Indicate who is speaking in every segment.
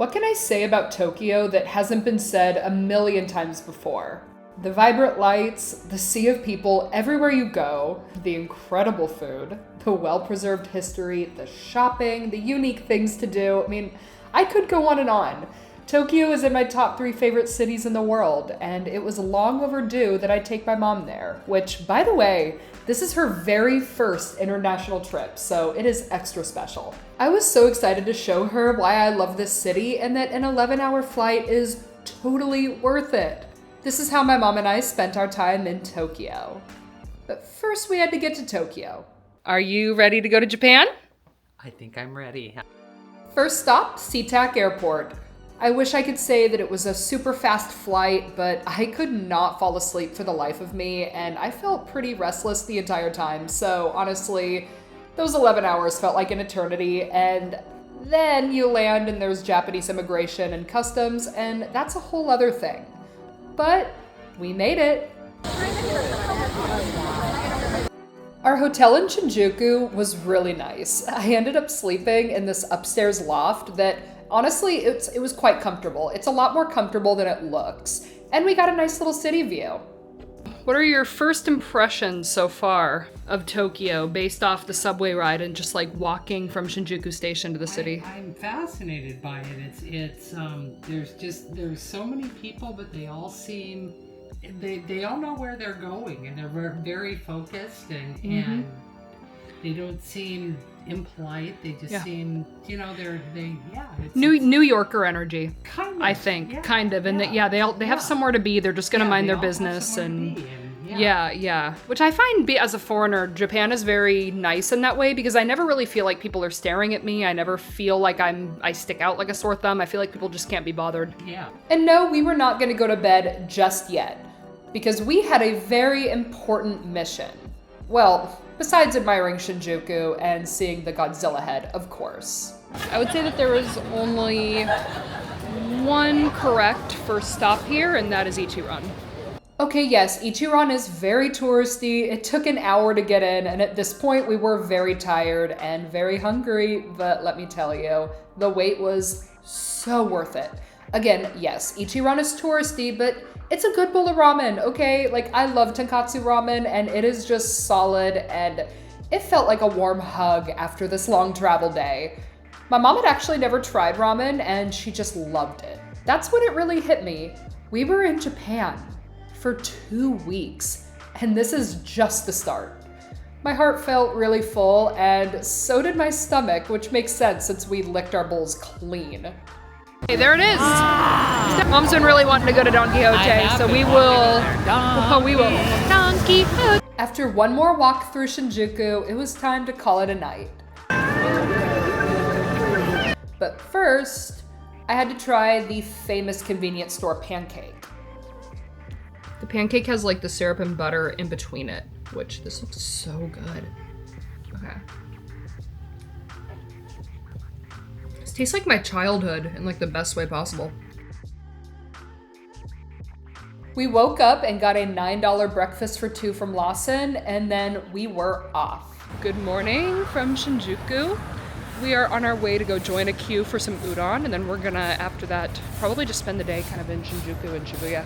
Speaker 1: What can I say about Tokyo that hasn't been said a million times before? The vibrant lights, the sea of people everywhere you go, the incredible food, the well-preserved history, the shopping, the unique things to do. I mean, I could go on and on. Tokyo is in my top 3 favorite cities in the world, and it was long overdue that I take my mom there, which, by the way, this is her very first international trip, so it is extra special. I was so excited to show her why I love this city and that an 11-hour flight is totally worth it. This is how my mom and I spent our time in Tokyo. But first we had to get to Tokyo. Are you ready to go to Japan?
Speaker 2: I think I'm ready.
Speaker 1: First stop, SeaTac Airport. I wish I could say that it was a super fast flight, but I could not fall asleep for the life of me, and I felt pretty restless the entire time, so honestly, those 11 hours felt like an eternity, and then you land and there's Japanese immigration and customs, and that's a whole other thing. But we made it. Our hotel in Shinjuku was really nice. I ended up sleeping in this upstairs loft that honestly, it was quite comfortable. It's a lot more comfortable than it looks. And we got a nice little city view. What are your first impressions so far of Tokyo based off the subway ride and just like walking from Shinjuku Station to the city?
Speaker 2: I'm fascinated by it. There's so many people, but they all seem, they all know where they're going, and they're very focused, and they don't seem impolite. They just seem, it's New
Speaker 1: Yorker energy.
Speaker 2: Kind of,
Speaker 1: I think, kind of, and they have somewhere to be. They're just gonna mind their business, which I find, as a foreigner, Japan is very nice in that way, because I never really feel like people are staring at me. I never feel like I stick out like a sore thumb. I feel like people just can't be bothered.
Speaker 2: Yeah.
Speaker 1: And no, we were not gonna go to bed just yet, because we had a very important mission. Well, besides admiring Shinjuku and seeing the Godzilla head, of course. I would say that there was only one correct first stop here, and that is Ichiran. Okay, yes, Ichiran is very touristy. It took an hour to get in, and at this point we were very tired and very hungry, but let me tell you, the wait was so worth it. Again, yes, Ichiran is touristy, but it's a good bowl of ramen, okay? Like, I love tonkatsu ramen, and it is just solid, and it felt like a warm hug after this long travel day. My mom had actually never tried ramen, and she just loved it. That's when it really hit me. We were in Japan for 2 weeks, and this is just the start. My heart felt really full, and so did my stomach, which makes sense since we licked our bowls clean. Hey, there it is. Mom's been really wanting to go to Don Quijote, so we will. Don Quijote. After one more walk through Shinjuku, it was time to call it a night. But first, I had to try the famous convenience store pancake. The pancake has like the syrup and butter in between it, which this looks so good. Okay. This tastes like my childhood in like the best way possible. We woke up and got a $9 breakfast for 2 from Lawson, and then we were off. Good morning from Shinjuku. We are on our way to go join a queue for some udon, and then we're gonna, after that, probably just spend the day kind of in Shinjuku and Shibuya.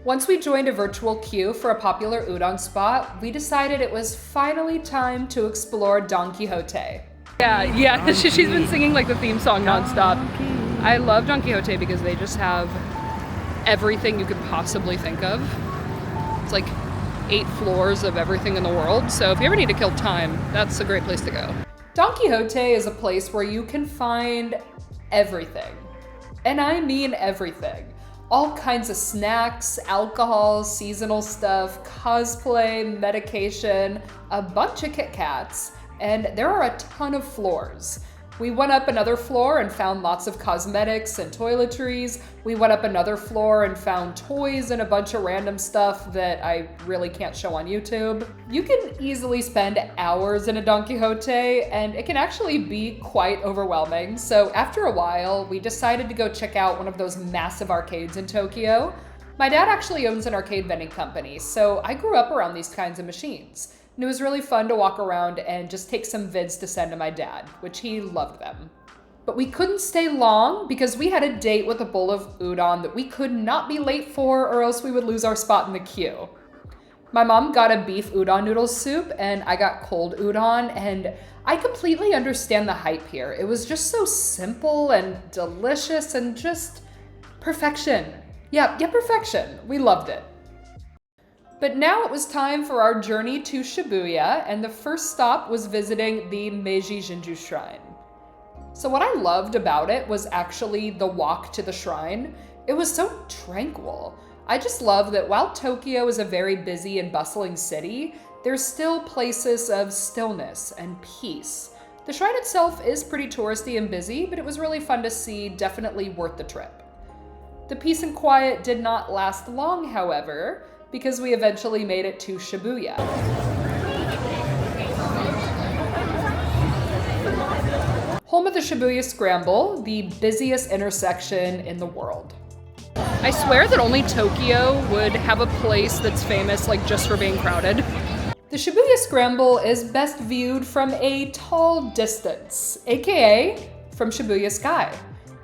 Speaker 1: Once we joined a virtual queue for a popular udon spot, we decided it was finally time to explore Don Quijote. Yeah, she's been singing like the theme song nonstop. I love Don Quijote because they just have everything you could possibly think of. It's like 8 floors of everything in the world, so if you ever need to kill time, that's a great place to go. Don Quijote is a place where you can find everything. And I mean everything. All kinds of snacks, alcohol, seasonal stuff, cosplay, medication, a bunch of Kit Kats, and there are a ton of floors. We went up another floor and found lots of cosmetics and toiletries. We went up another floor and found toys and a bunch of random stuff that I really can't show on YouTube. You can easily spend hours in a Don Quijote, and it can actually be quite overwhelming. So after a while, we decided to go check out one of those massive arcades in Tokyo. My dad actually owns an arcade vending company, so I grew up around these kinds of machines. And it was really fun to walk around and just take some vids to send to my dad, which he loved them. But we couldn't stay long because we had a date with a bowl of udon that we could not be late for, or else we would lose our spot in the queue. My mom got a beef udon noodle soup and I got cold udon, and I completely understand the hype here. It was just so simple and delicious and just perfection. Yeah, perfection. We loved it. But now it was time for our journey to Shibuya, and the first stop was visiting the Meiji Jinju shrine. So what I loved about it was actually the walk to the shrine. It was so tranquil. I just love that while Tokyo is a very busy and bustling city, there's still places of stillness and peace. The shrine itself is pretty touristy and busy, but it was really fun to see, definitely worth the trip. The peace and quiet did not last long, however, because we eventually made it to Shibuya. Home of the Shibuya Scramble, the busiest intersection in the world. I swear that only Tokyo would have a place that's famous just for being crowded. The Shibuya Scramble is best viewed from a tall distance, aka from Shibuya Sky.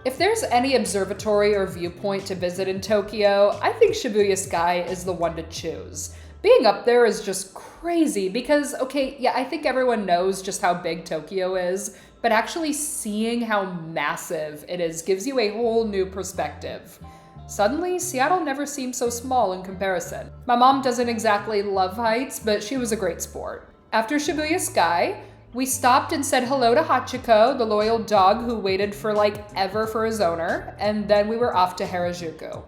Speaker 1: If there's any observatory or viewpoint to visit in Tokyo, I think Shibuya Sky is the one to choose. Being up there is just crazy because, I think everyone knows just how big Tokyo is, but actually seeing how massive it is gives you a whole new perspective. Suddenly, Seattle never seemed so small in comparison. My mom doesn't exactly love heights, but she was a great sport. After Shibuya Sky, we stopped and said hello to Hachiko, the loyal dog who waited for ever for his owner, and then we were off to Harajuku.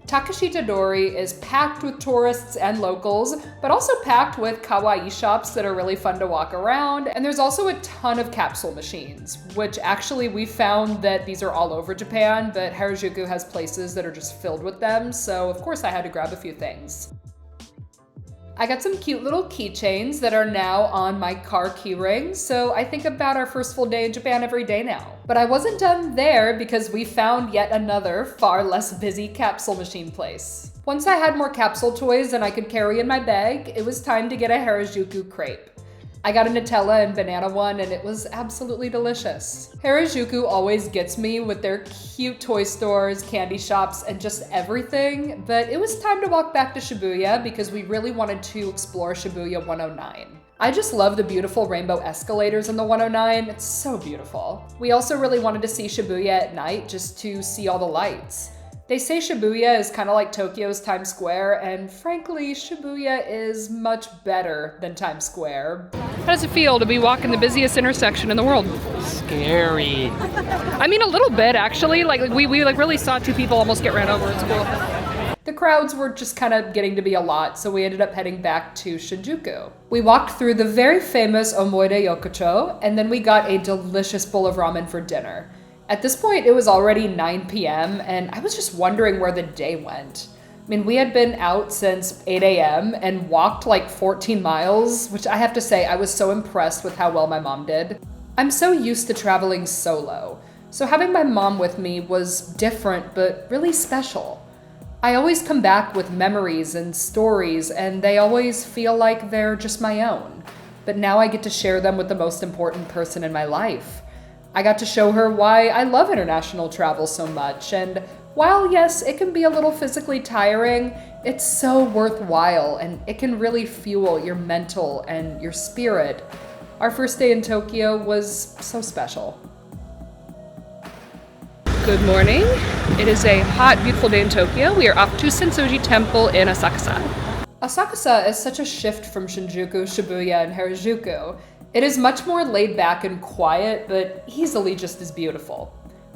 Speaker 1: Takeshita Dori is packed with tourists and locals, but also packed with kawaii shops that are really fun to walk around, and there's also a ton of capsule machines, which actually we found that these are all over Japan, but Harajuku has places that are just filled with them, so of course I had to grab a few things. I got some cute little keychains that are now on my car keyring, so I think about our first full day in Japan every day now. But I wasn't done there because we found yet another far less busy capsule machine place. Once I had more capsule toys than I could carry in my bag, it was time to get a Harajuku crepe. I got a Nutella and banana one, and it was absolutely delicious. Harajuku always gets me with their cute toy stores, candy shops, and just everything, but it was time to walk back to Shibuya because we really wanted to explore Shibuya 109. I just love the beautiful rainbow escalators in the 109, it's so beautiful. We also really wanted to see Shibuya at night just to see all the lights. They say Shibuya is kind of like Tokyo's Times Square, and frankly, Shibuya is much better than Times Square. How does it feel to be walking the busiest intersection in the world?
Speaker 2: Scary.
Speaker 1: I mean, a little bit, actually. We really saw two people almost get ran over. It's cool. The crowds were just kind of getting to be a lot, so we ended up heading back to Shinjuku. We walked through the very famous Omoide Yokocho, and then we got a delicious bowl of ramen for dinner. At this point, it was already 9 p.m., and I was just wondering where the day went. I mean, we had been out since 8 a.m. and walked 14 miles, which I have to say, I was so impressed with how well my mom did. I'm so used to traveling solo, so having my mom with me was different, but really special. I always come back with memories and stories, and they always feel like they're just my own. But now I get to share them with the most important person in my life. I got to show her why I love international travel so much, and while yes, it can be a little physically tiring, it's so worthwhile and it can really fuel your mental and your spirit. Our first day in Tokyo was so special. Good morning. It is a hot, beautiful day in Tokyo. We are off to Sensoji Temple in Asakusa. Asakusa is such a shift from Shinjuku, Shibuya, and Harajuku. It is much more laid back and quiet, but easily just as beautiful.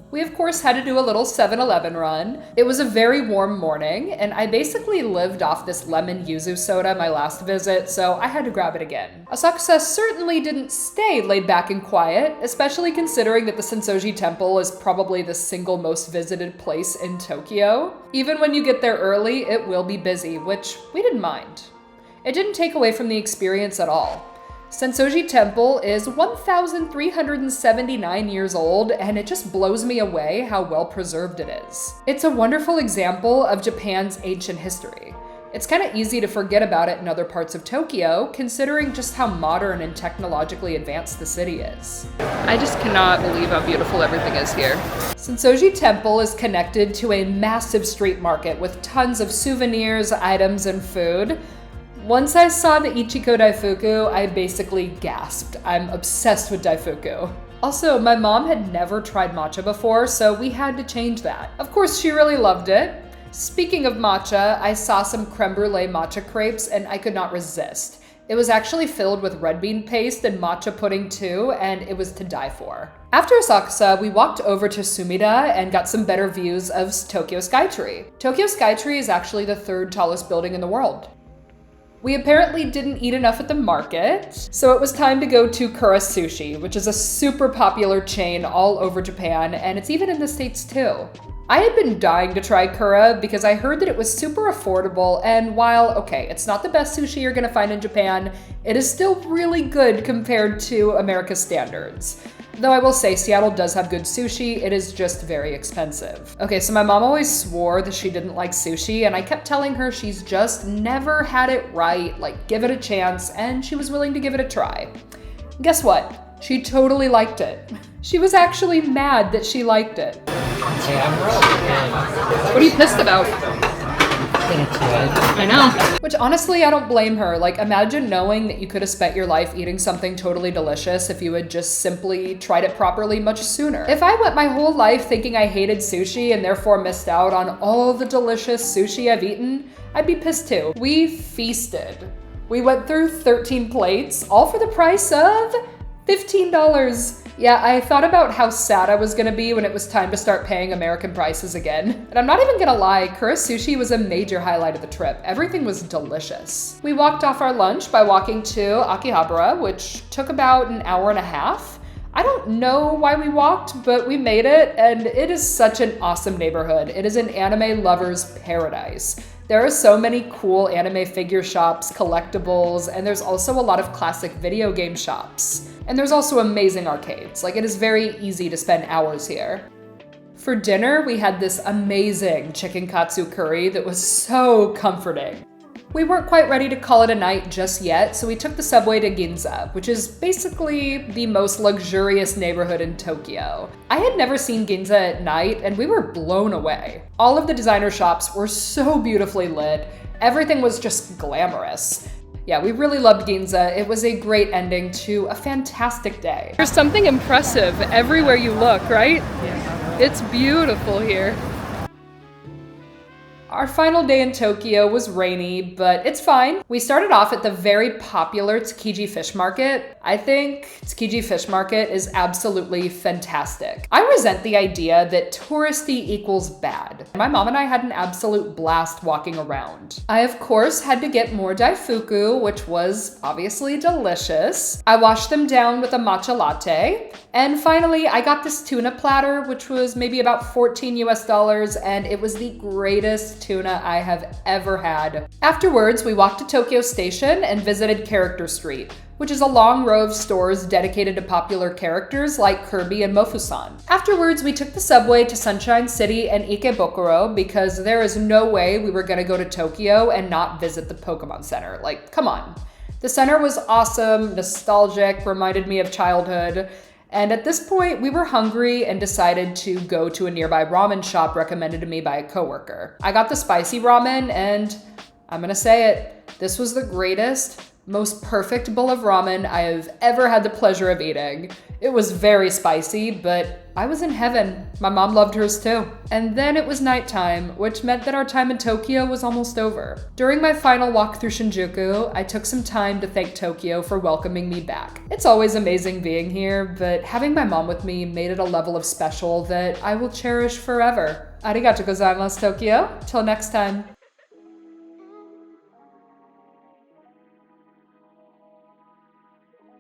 Speaker 1: We of course had to do a little 7-Eleven run. It was a very warm morning, and I basically lived off this lemon yuzu soda my last visit, so I had to grab it again. Asakusa certainly didn't stay laid back and quiet, especially considering that the Sensoji Temple is probably the single most visited place in Tokyo. Even when you get there early, it will be busy, which we didn't mind. It didn't take away from the experience at all. Sensoji Temple is 1,379 years old, and it just blows me away how well preserved it is. It's a wonderful example of Japan's ancient history. It's kind of easy to forget about it in other parts of Tokyo, considering just how modern and technologically advanced the city is. I just cannot believe how beautiful everything is here. Sensoji Temple is connected to a massive street market with tons of souvenirs, items, and food. Once I saw the Ichiko Daifuku, I basically gasped. I'm obsessed with Daifuku. Also, my mom had never tried matcha before, so we had to change that. Of course, she really loved it. Speaking of matcha, I saw some creme brulee matcha crepes and I could not resist. It was actually filled with red bean paste and matcha pudding too, and it was to die for. After Asakusa, we walked over to Sumida and got some better views of Tokyo Skytree. Tokyo Skytree is actually the 3rd tallest building in the world. We apparently didn't eat enough at the market, so it was time to go to Kura Sushi, which is a super popular chain all over Japan, and it's even in the States too. I had been dying to try Kura because I heard that it was super affordable, and while, okay, it's not the best sushi you're gonna find in Japan, it is still really good compared to America's standards. Though I will say Seattle does have good sushi, it is just very expensive. Okay, so my mom always swore that she didn't like sushi, and I kept telling her she's just never had it right, like give it a chance, and she was willing to give it a try. Guess what? She totally liked it. She was actually mad that she liked it.
Speaker 2: Hey, I'm really
Speaker 1: What are you pissed about?
Speaker 2: It's good.
Speaker 1: I know. Which honestly, I don't blame her. Like, imagine knowing that you could have spent your life eating something totally delicious if you had just simply tried it properly much sooner. If I went my whole life thinking I hated sushi and therefore missed out on all the delicious sushi I've eaten, I'd be pissed too. We feasted. We went through 13 plates, all for the price of $15. Yeah, I thought about how sad I was gonna be when it was time to start paying American prices again. And I'm not even gonna lie, Kura Sushi was a major highlight of the trip. Everything was delicious. We walked off our lunch by walking to Akihabara, which took about an hour and a half. I don't know why we walked, but we made it, and it is such an awesome neighborhood. It is an anime lover's paradise. There are so many cool anime figure shops, collectibles, and there's also a lot of classic video game shops. And there's also amazing arcades. Like, it is very easy to spend hours here. For dinner, we had this amazing chicken katsu curry that was so comforting. We weren't quite ready to call it a night just yet, so we took the subway to Ginza, which is basically the most luxurious neighborhood in Tokyo. I had never seen Ginza at night, and we were blown away. All of the designer shops were so beautifully lit. Everything was just glamorous. Yeah, we really loved Ginza. It was a great ending to a fantastic day. There's something impressive everywhere you look, right?
Speaker 2: Yeah.
Speaker 1: It's beautiful here. Our final day in Tokyo was rainy, but it's fine. We started off at the very popular Tsukiji Fish Market. I think Tsukiji Fish Market is absolutely fantastic. I resent the idea that touristy equals bad. My mom and I had an absolute blast walking around. I, of course, had to get more daifuku, which was obviously delicious. I washed them down with a matcha latte. And finally, I got this tuna platter, which was maybe about $14 US, and it was the greatest tuna I have ever had. Afterwards, we walked to Tokyo Station and visited Character Street, which is a long row of stores dedicated to popular characters like Kirby and Mofusan. Afterwards, we took the subway to Sunshine City and Ikebukuro because there is no way we were gonna go to Tokyo and not visit the Pokemon Center. Like, come on. The center was awesome, nostalgic, reminded me of childhood. And at this point, we were hungry and decided to go to a nearby ramen shop recommended to me by a coworker. I got the spicy ramen, and I'm gonna say it, this was the greatest, most perfect bowl of ramen I have ever had the pleasure of eating. It was very spicy, but I was in heaven. My mom loved hers too. And then it was nighttime, which meant that our time in Tokyo was almost over. During my final walk through Shinjuku, I took some time to thank Tokyo for welcoming me back. It's always amazing being here, but having my mom with me made it a level of special that I will cherish forever. Arigatou gozaimasu, Tokyo. Till next time.